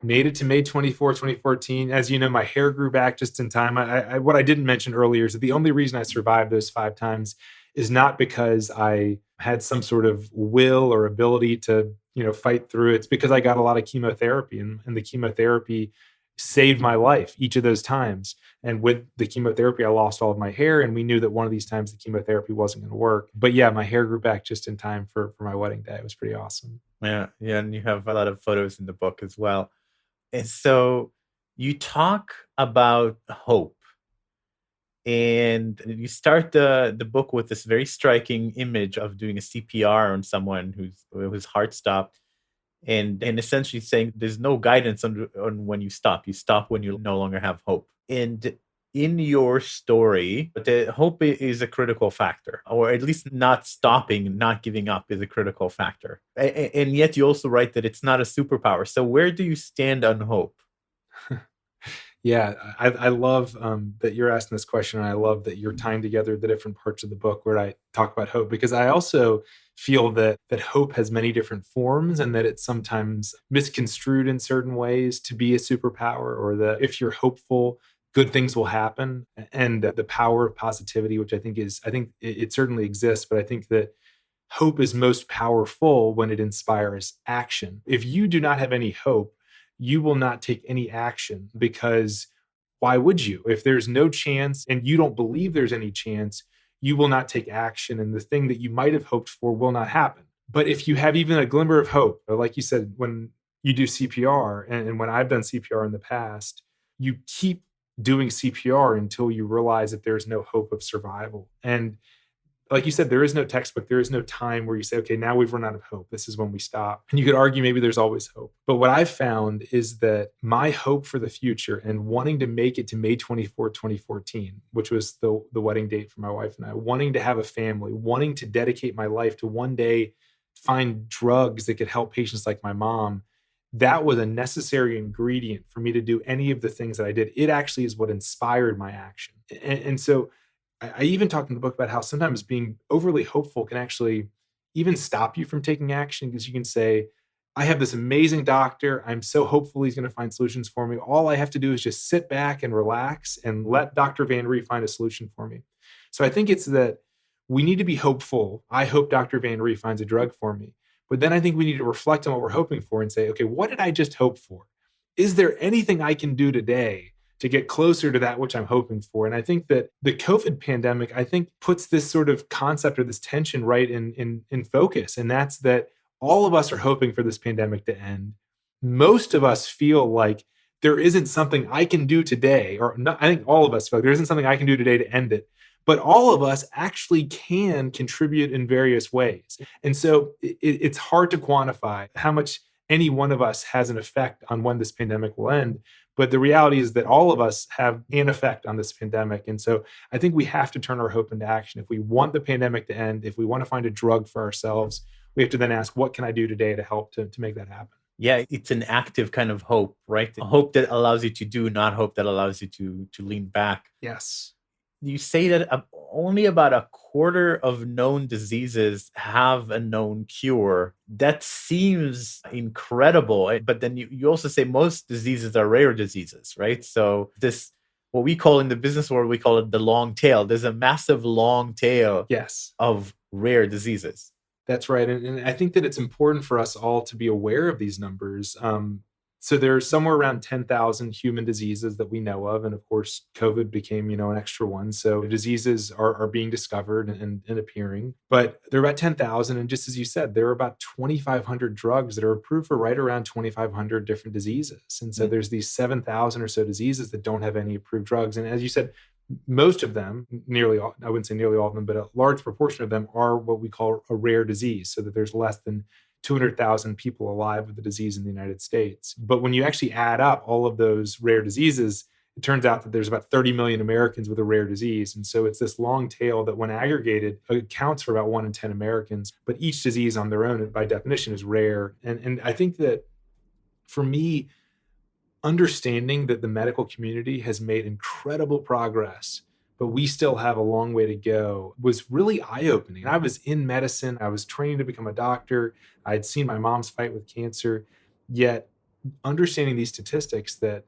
Made it to May 24, 2014. As you know, my hair grew back just in time. What I didn't mention earlier is that the only reason I survived those 5 times is not because I had some sort of will or ability to, fight through it. It's because I got a lot of chemotherapy, and the chemotherapy saved my life each of those times. And with the chemotherapy, I lost all of my hair, and we knew that one of these times the chemotherapy wasn't going to work. But yeah, my hair grew back just in time for my wedding day. It was pretty awesome. Yeah, and you have a lot of photos in the book as well. And so you talk about hope, and you start the book with this very striking image of doing a CPR on someone whose heart stopped, and essentially saying there's no guidance on when you stop. You stop when you no longer have hope. And in your story, but the hope is a critical factor, or at least not stopping, not giving up is a critical factor. And yet you also write that it's not a superpower. So where do you stand on hope? Yeah, I love that you're asking this question. And I love that you're tying together the different parts of the book where I talk about hope, because I also feel that hope has many different forms and that it's sometimes misconstrued in certain ways to be a superpower, or that if you're hopeful, good things will happen. And the power of positivity, which I think it certainly exists, but I think that hope is most powerful when it inspires action. If you do not have any hope, you will not take any action, because why would you? If there's no chance and you don't believe there's any chance, you will not take action, and the thing that you might have hoped for will not happen. But if you have even a glimmer of hope, or like you said, when you do CPR, and when I've done CPR in the past, you keep doing CPR until you realize that there's no hope of survival. And like you said, there is no textbook. There is no time where you say, okay, now we've run out of hope. This is when we stop. And you could argue maybe there's always hope. But what I've found is that my hope for the future and wanting to make it to May 24th, 2014, which was the wedding date for my wife and I, wanting to have a family, wanting to dedicate my life to one day find drugs that could help patients like my mom, that was a necessary ingredient for me to do any of the things that I did. It actually is what inspired my action. And so I even talked in the book about how sometimes being overly hopeful can actually even stop you from taking action, because you can say, I have this amazing doctor. I'm so hopeful he's going to find solutions for me. All I have to do is just sit back and relax and let Dr. Van Ree find a solution for me. So I think it's that we need to be hopeful. I hope Dr. Van Ree finds a drug for me. But then I think we need to reflect on what we're hoping for and say, okay, what did I just hope for? Is there anything I can do today to get closer to that which I'm hoping for? And I think that the COVID pandemic, I think, puts this sort of concept or this tension right in focus. And that's that all of us are hoping for this pandemic to end. Most of us feel like there isn't something I can do today, or not, I think all of us feel like there isn't something I can do today to end it. But all of us actually can contribute in various ways. And so it's hard to quantify how much any one of us has an effect on when this pandemic will end. But the reality is that all of us have an effect on this pandemic. And so I think we have to turn our hope into action. If we want the pandemic to end, if we want to find a drug for ourselves, we have to then ask, what can I do today to help to make that happen? Yeah, it's an active kind of hope, right? A hope that allows you to do, not hope that allows you to lean back. Yes. You say that only about a quarter of known diseases have a known cure. That seems incredible. But then you also say most diseases are rare diseases, right? So this, what we call in the business world, we call it the long tail. There's a massive long tail Yes. of rare diseases. That's right. And I think that it's important for us all to be aware of these numbers. So there's somewhere around 10,000 human diseases that we know of. And of course, COVID became, an extra one. So diseases are being discovered and appearing. But there are about 10,000. And just as you said, there are about 2,500 drugs that are approved for right around 2,500 different diseases. And so there's these 7,000 or so diseases that don't have any approved drugs. And as you said, most of them, nearly all, I wouldn't say nearly all of them, but a large proportion of them are what we call a rare disease, so that there's less than 200,000 people alive with the disease in the United States. But when you actually add up all of those rare diseases, it turns out that there's about 30 million Americans with a rare disease. And so it's this long tail that, when aggregated, accounts for about 1 in 10 Americans. But each disease on their own, by definition, is rare. And I think that, for me, understanding that the medical community has made incredible progress, but we still have a long way to go, was really eye-opening. I was in medicine. I was training to become a doctor. I'd seen my mom's fight with cancer. Yet understanding these statistics, that,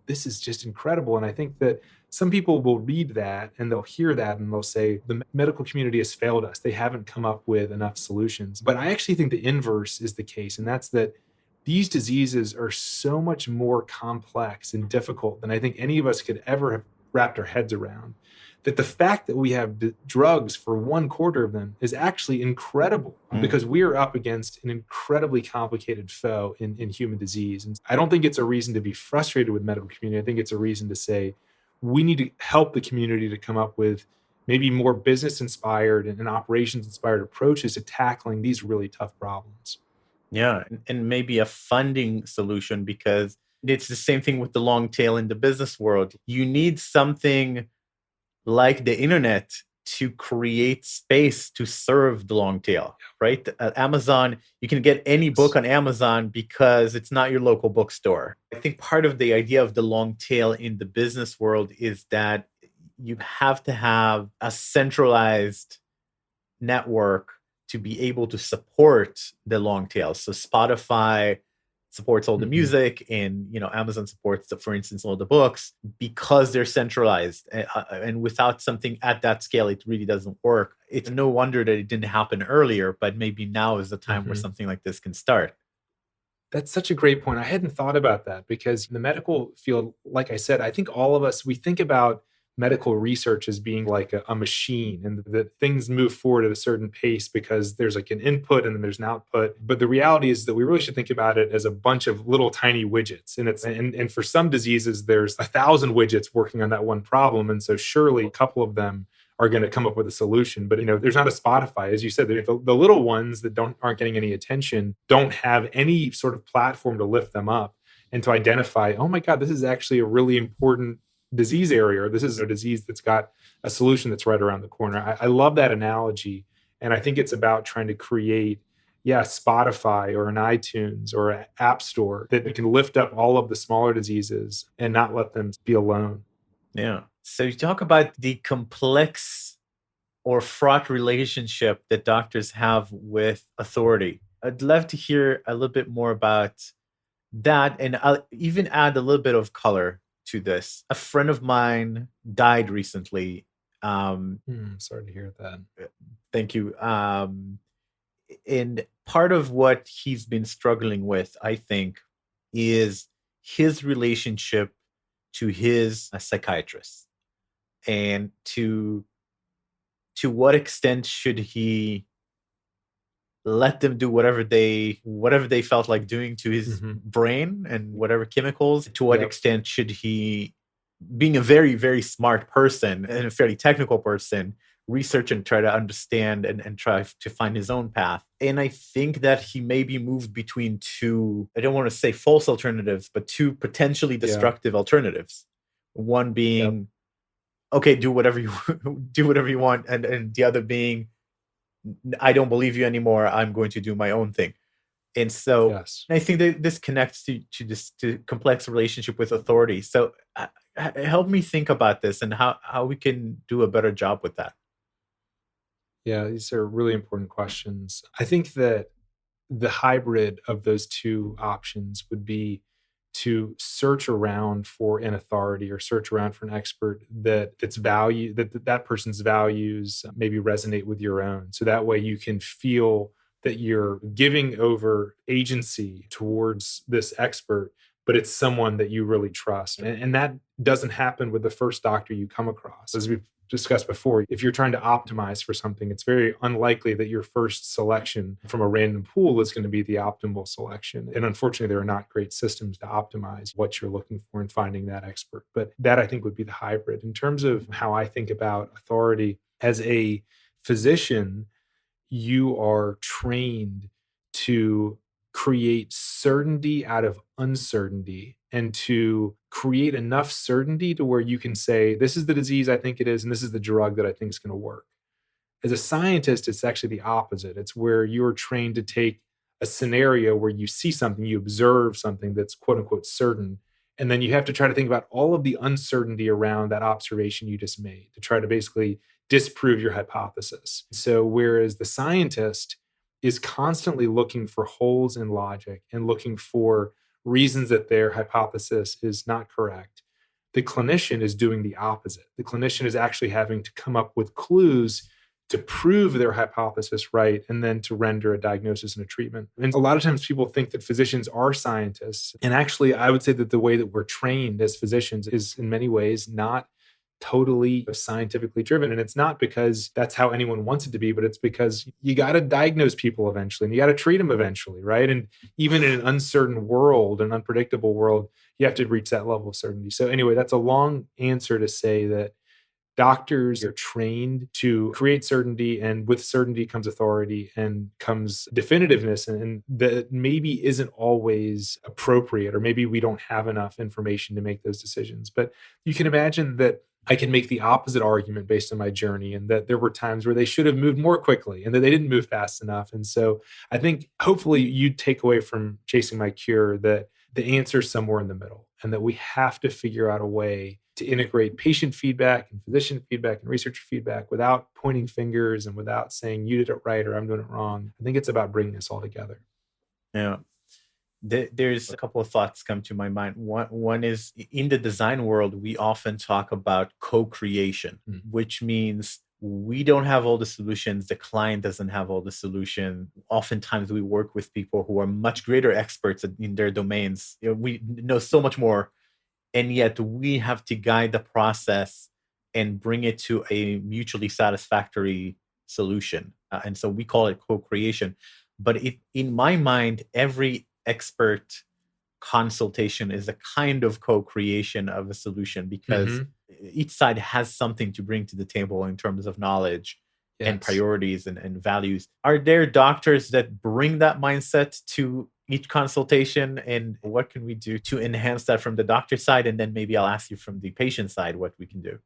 this is just incredible. And I think that some people will read that and they'll hear that and they'll say, the medical community has failed us. They haven't come up with enough solutions. But I actually think the inverse is the case. And that's that these diseases are so much more complex and difficult than I think any of us could ever have wrapped our heads around. That the fact that we have drugs for 1/4 of them is actually incredible, because we are up against an incredibly complicated foe in human disease. And I don't think it's a reason to be frustrated with medical community. I think it's a reason to say we need to help the community to come up with maybe more business inspired and operations inspired approaches to tackling these really tough problems. Yeah, and maybe a funding solution, because It's the same thing with the long tail in the business world. You need something like the internet to create space to serve the long tail, right? At Amazon, you can get any book on Amazon because it's not your local bookstore. I think part of the idea of the long tail in the business world is that you have to have a centralized network to be able to support the long tail. So Spotify supports all the music, and Amazon supports, for instance, all the books because they're centralized. And without something at that scale, it really doesn't work. It's no wonder that it didn't happen earlier, but maybe now is the time where something like this can start. That's such a great point. I hadn't thought about that because in the medical field, like I said, I think all of us, we think about medical research as being like a machine, and that things move forward at a certain pace because there's like an input and then there's an output. But the reality is that we really should think about it as a bunch of little tiny widgets. And for some diseases, there's 1,000 widgets working on that one problem. And so surely a couple of them are going to come up with a solution. But there's not a Spotify, as you said. The little ones that aren't getting any attention don't have any sort of platform to lift them up and to identify, oh my God, this is actually a really important disease area, or this is a disease that's got a solution that's right around the corner. I love that analogy, and I think it's about trying to create, Spotify or an iTunes or an app store that can lift up all of the smaller diseases and not let them be alone. Yeah. So you talk about the complex or fraught relationship that doctors have with authority. I'd love to hear a little bit more about that, and I'll even add a little bit of color to this. A friend of mine died recently. Sorry to hear that. Thank you. And part of what he's been struggling with, I think, is his relationship to his psychiatrist, and to what extent should he let them do whatever they felt like doing to his brain and whatever chemicals. To what extent should he, being a very, very smart person and a fairly technical person, research and try to understand and try to find his own path? And I think that he maybe moved between two, I don't want to say false alternatives, but two potentially destructive alternatives. One being, okay, do whatever you want, and the other being, I don't believe you anymore, I'm going to do my own thing. And so I think that this connects to complex relationship with authority. So help me think about this and how we can do a better job with that. Yeah, these are really important questions. I think that the hybrid of those two options would be to search around for an authority or search around for an expert that's value, that person's values maybe resonate with your own. So that way you can feel that you're giving over agency towards this expert, but it's someone that you really trust. And that doesn't happen with the first doctor you come across. As we've discussed before, if you're trying to optimize for something, it's very unlikely that your first selection from a random pool is going to be the optimal selection. And unfortunately, there are not great systems to optimize what you're looking for in finding that expert. But that, I think, would be the hybrid. In terms of how I think about authority, as a physician, you are trained to create certainty out of uncertainty, and to create enough certainty to where you can say, this is the disease I think it is, and this is the drug that I think is going to work. As a scientist, it's actually the opposite. It's where you're trained to take a scenario where you see something, you observe something that's quote unquote certain, and then you have to try to think about all of the uncertainty around that observation you just made to try to basically disprove your hypothesis. So whereas the scientist is constantly looking for holes in logic and looking for reasons that their hypothesis is not correct, the clinician is doing the opposite. The clinician is actually having to come up with clues to prove their hypothesis right, and then to render a diagnosis and a treatment. And a lot of times people think that physicians are scientists. And actually, I would say that the way that we're trained as physicians is in many ways not totally scientifically driven. And it's not because that's how anyone wants it to be, but it's because you got to diagnose people eventually and you got to treat them eventually, right? And even in an uncertain world, an unpredictable world, you have to reach that level of certainty. So anyway, that's a long answer to say that doctors are trained to create certainty, and with certainty comes authority and comes definitiveness, and that maybe isn't always appropriate, or maybe we don't have enough information to make those decisions. But you can imagine that I can make the opposite argument based on my journey, and that there were times where they should have moved more quickly and that they didn't move fast enough. And so I think hopefully you take away from Chasing My Cure that the answer is somewhere in the middle, and that we have to figure out a way to integrate patient feedback and physician feedback and researcher feedback without pointing fingers and without saying you did it right or I'm doing it wrong. I think it's about bringing this all together. Yeah. There's a couple of thoughts come to my mind. One is, in the design world, we often talk about co-creation, which means we don't have all the solutions. The client doesn't have all the solution. Oftentimes we work with people who are much greater experts in their domains. We know so much more, and yet we have to guide the process and bring it to a mutually satisfactory solution. And so we call it co-creation. But in my mind, every expert consultation is a kind of co-creation of a solution, because each side has something to bring to the table in terms of knowledge and priorities and values. Are there doctors that bring that mindset to each consultation, and what can we do to enhance that from the doctor side? And then maybe I'll ask you from the patient side what we can do.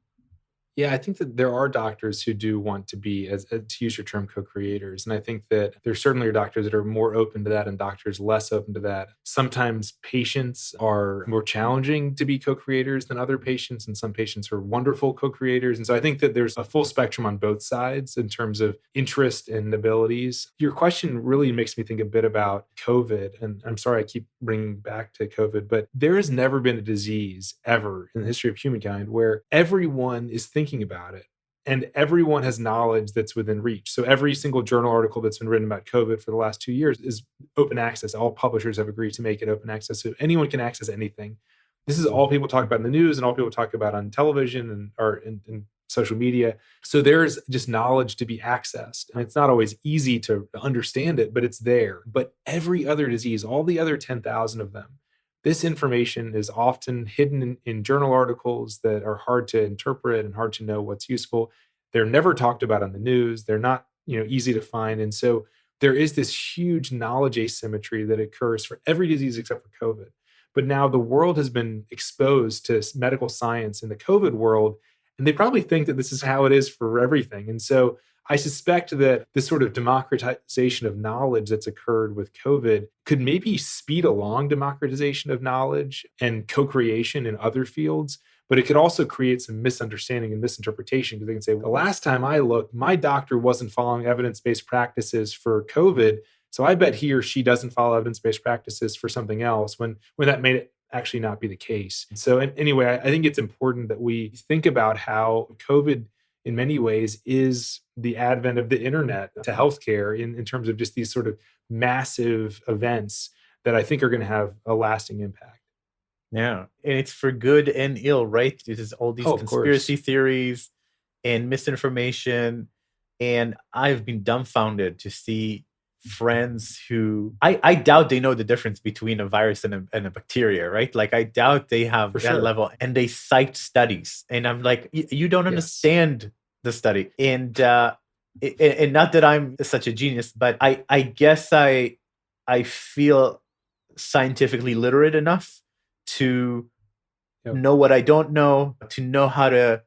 Yeah, I think that there are doctors who do want to be, as to use your term, co-creators. And I think that there certainly are doctors that are more open to that and doctors less open to that. Sometimes patients are more challenging to be co-creators than other patients, and some patients are wonderful co-creators. And so I think that there's a full spectrum on both sides in terms of interest and abilities. Your question really makes me think a bit about COVID. And I'm sorry I keep bringing back to COVID, but there has never been a disease ever in the history of humankind where everyone is thinking about it and everyone has knowledge that's within reach. So every single journal article that's been written about COVID for the last 2 years is open access. All publishers have agreed to make it open access, so anyone can access anything. This is all people talk about in the news and all people talk about on television and or in social media. So there's just knowledge to be accessed. And it's not always easy to understand it, but it's there. But every other disease, all the other 10,000 of them, this information is often hidden in journal articles that are hard to interpret and hard to know what's useful. They're never talked about on the news. They're not, easy to find. And so there is this huge knowledge asymmetry that occurs for every disease except for COVID. But now the world has been exposed to medical science in the COVID world, and they probably think that this is how it is for everything. And so I suspect that this sort of democratization of knowledge that's occurred with COVID could maybe speed along democratization of knowledge and co-creation in other fields, but it could also create some misunderstanding and misinterpretation, because they can say, well, the last time I looked, my doctor wasn't following evidence-based practices for COVID, so I bet he or she doesn't follow evidence-based practices for something else, when that may actually not be the case. So anyway, I think it's important that we think about how COVID in many ways is the advent of the internet to healthcare in terms of just these sort of massive events that I think are going to have a lasting impact. Yeah. And it's for good and ill, right? It is all these conspiracy theories and misinformation. And I've been dumbfounded to see friends who I doubt they know the difference between a virus and a bacteria, right? Like, I doubt they have that level, and they cite studies. And I'm like, you don't understand the study. And not that I'm such a genius, but I guess I feel scientifically literate enough to know what I don't know, to know how to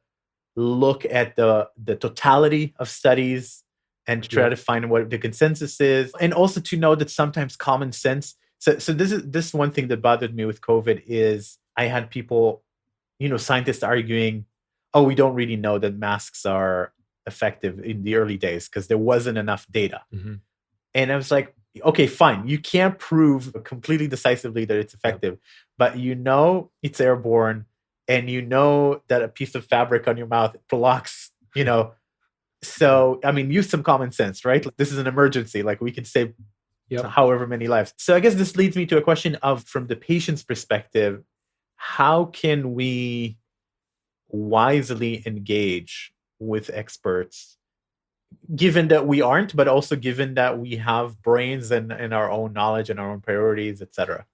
look at the totality of studies and try to find what the consensus is, and also to know that sometimes common sense. So this one thing that bothered me with COVID is I had people, scientists arguing, oh, we don't really know that masks are effective in the early days because there wasn't enough data. And I was like, okay, fine. You can't prove completely decisively that it's effective, but it's airborne, and that a piece of fabric on your mouth blocks, So, use some common sense, right? This is an emergency. Like, we can save however many lives. So I guess this leads me to a question of, from the patient's perspective, how can we wisely engage with experts, given that we aren't, but also given that we have brains and our own knowledge and our own priorities, etc.?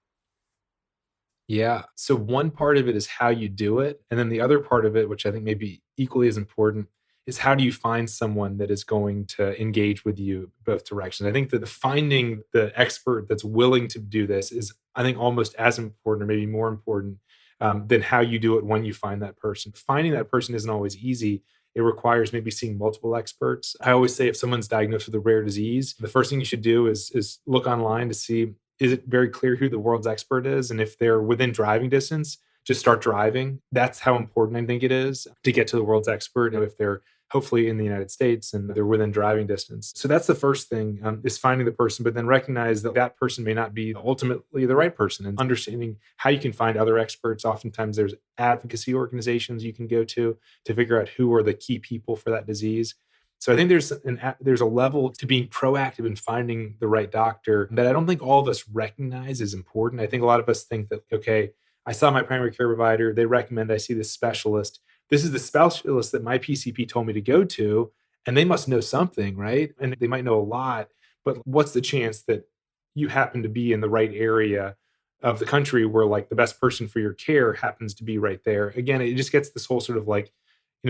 Yeah. So one part of it is how you do it. And then the other part of it, which I think may be equally as important, is how do you find someone that is going to engage with you both directions? I think that finding the expert that's willing to do this is, I think, almost as important or maybe more important than how you do it when you find that person. Finding that person isn't always easy. It requires maybe seeing multiple experts. I always say if someone's diagnosed with a rare disease, the first thing you should do is look online to see, is it very clear who the world's expert is? And if they're within driving distance, just start driving. That's how important I think it is to get to the world's expert. And if they're hopefully in the United States and they're within driving distance. So that's the first thing, is finding the person, but then recognize that that person may not be ultimately the right person, and understanding how you can find other experts. Oftentimes there's advocacy organizations you can go to figure out who are the key people for that disease. So I think there's a level to being proactive in finding the right doctor that I don't think all of us recognize is important. I think a lot of us think that, okay, I saw my primary care provider, they recommend I see this specialist. This is the specialist that my PCP told me to go to, and they must know something, right? And they might know a lot, but what's the chance that you happen to be in the right area of the country where like the best person for your care happens to be right there? Again, it just gets this whole sort of like,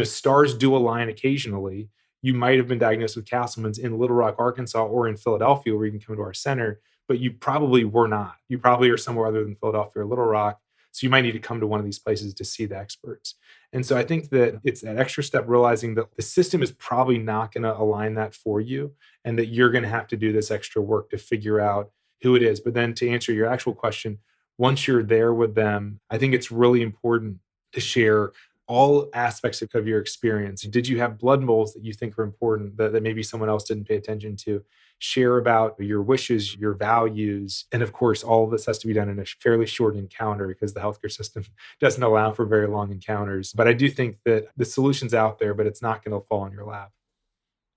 stars do align occasionally. You might have been diagnosed with Castleman's in Little Rock, Arkansas, or in Philadelphia, where you can come to our center, but you probably were not. You probably are somewhere other than Philadelphia or Little Rock. So you might need to come to one of these places to see the experts. And so I think that it's that extra step, realizing that the system is probably not going to align that for you, and that you're going to have to do this extra work to figure out who it is. But then to answer your actual question, once you're there with them, I think it's really important to share all aspects of your experience. Did you have blood moles that you think are important that maybe someone else didn't pay attention to? Share about your wishes, your values. And of course, all of this has to be done in a fairly short encounter because the healthcare system doesn't allow for very long encounters. But I do think that the solution's out there, but it's not going to fall in your lap.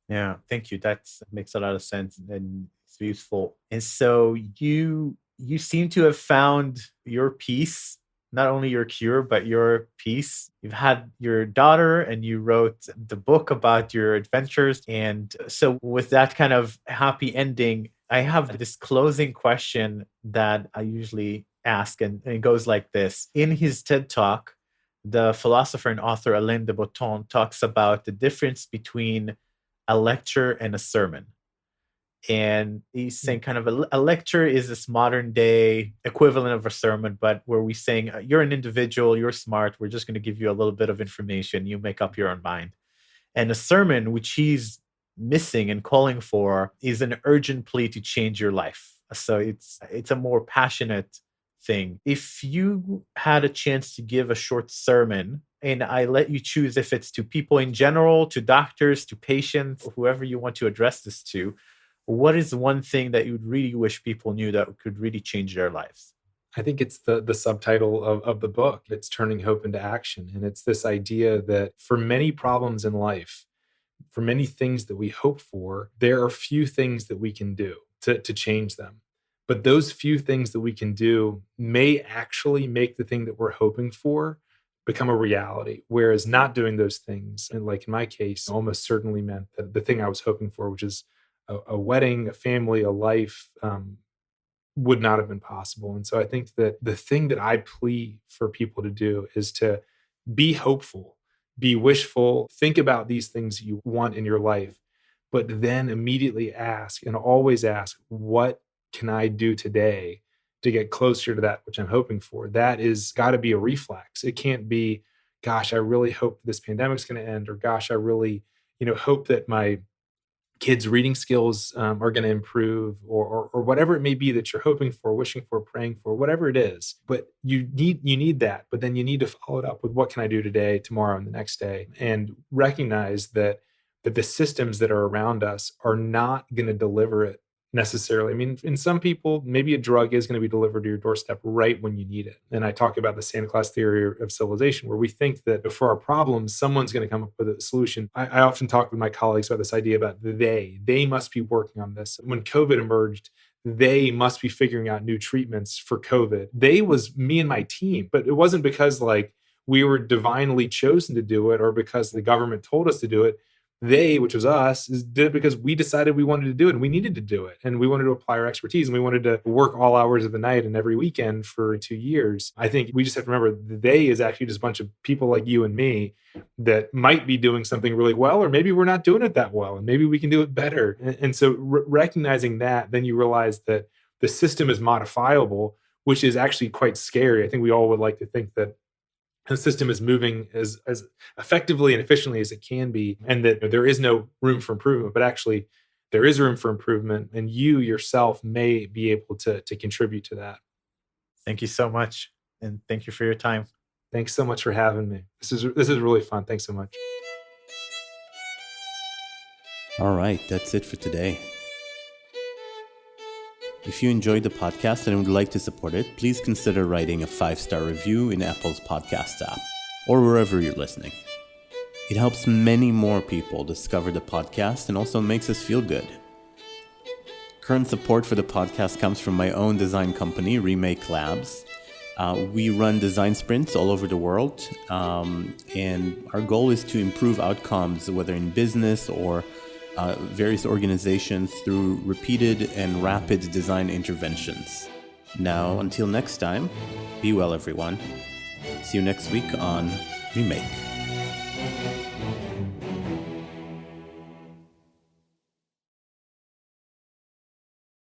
Yeah, thank you. That makes a lot of sense and it's useful. And so you seem to have found your peace, not only your cure, but your peace. You've had your daughter and you wrote the book about your adventures. And so with that kind of happy ending, I have this closing question that I usually ask, and it goes like this. In his TED Talk, the philosopher and author Alain de Botton talks about the difference between a lecture and a sermon. And he's saying kind of a lecture is this modern day equivalent of a sermon, but where we saying you're an individual, you're smart, we're just going to give you a little bit of information, you make up your own mind. And a sermon, which he's missing and calling for, is an urgent plea to change your life. So it's a more passionate thing. If you had a chance to give a short sermon, and I let you choose if it's to people in general, to doctors, to patients, whoever you want to address this to, what is one thing that you'd really wish people knew that could really change their lives? I think it's the subtitle of the book. It's turning hope into action. And it's this idea that for many problems in life, for many things that we hope for, there are few things that we can do to change them. But those few things that we can do may actually make the thing that we're hoping for become a reality. Whereas not doing those things, and like in my case, almost certainly meant that the thing I was hoping for, which is a wedding, a family, a life, would not have been possible. And so I think that the thing that I plea for people to do is to be hopeful, be wishful, think about these things you want in your life, but then immediately ask, and always ask, what can I do today to get closer to that which I'm hoping for? That is got to be a reflex. It can't be, gosh, I really hope this pandemic's going to end, or gosh, I really, hope that my kids' reading skills are going to improve, or whatever it may be that you're hoping for, wishing for, praying for, whatever it is. But you need that, but then you need to follow it up with, what can I do today, tomorrow, and the next day, and recognize that the systems that are around us are not going to deliver it necessarily. I mean, in some people, maybe a drug is going to be delivered to your doorstep right when you need it. And I talk about the Santa Claus theory of civilization, where we think that for our problems, someone's going to come up with a solution. I often talk with my colleagues about this idea about they must be working on this. When COVID emerged, they must be figuring out new treatments for COVID. They was me and my team, but it wasn't because like we were divinely chosen to do it, or because the government told us to do it. They, which was us, did it because we decided we wanted to do it and we needed to do it. And we wanted to apply our expertise and we wanted to work all hours of the night and every weekend for 2 years. I think we just have to remember the they is actually just a bunch of people like you and me that might be doing something really well, or maybe we're not doing it that well and maybe we can do it better. And so recognizing that, then you realize that the system is modifiable, which is actually quite scary. I think we all would like to think that the system is moving as effectively and efficiently as it can be, and that there is no room for improvement, but actually there is room for improvement, and you yourself may be able to contribute to that. Thank you so much. And thank you for your time. Thanks so much for having me. This is really fun. Thanks so much. All right, that's it for today. If you enjoyed the podcast and would like to support it, please consider writing a 5-star review in Apple's podcast app or wherever you're listening. It helps many more people discover the podcast and also makes us feel good. Current support for the podcast comes from my own design company, Remake Labs. We run design sprints all over the world, and our goal is to improve outcomes, whether in business or various organizations, through repeated and rapid design interventions. Now, until next time, be well, everyone. See you next week on Remake.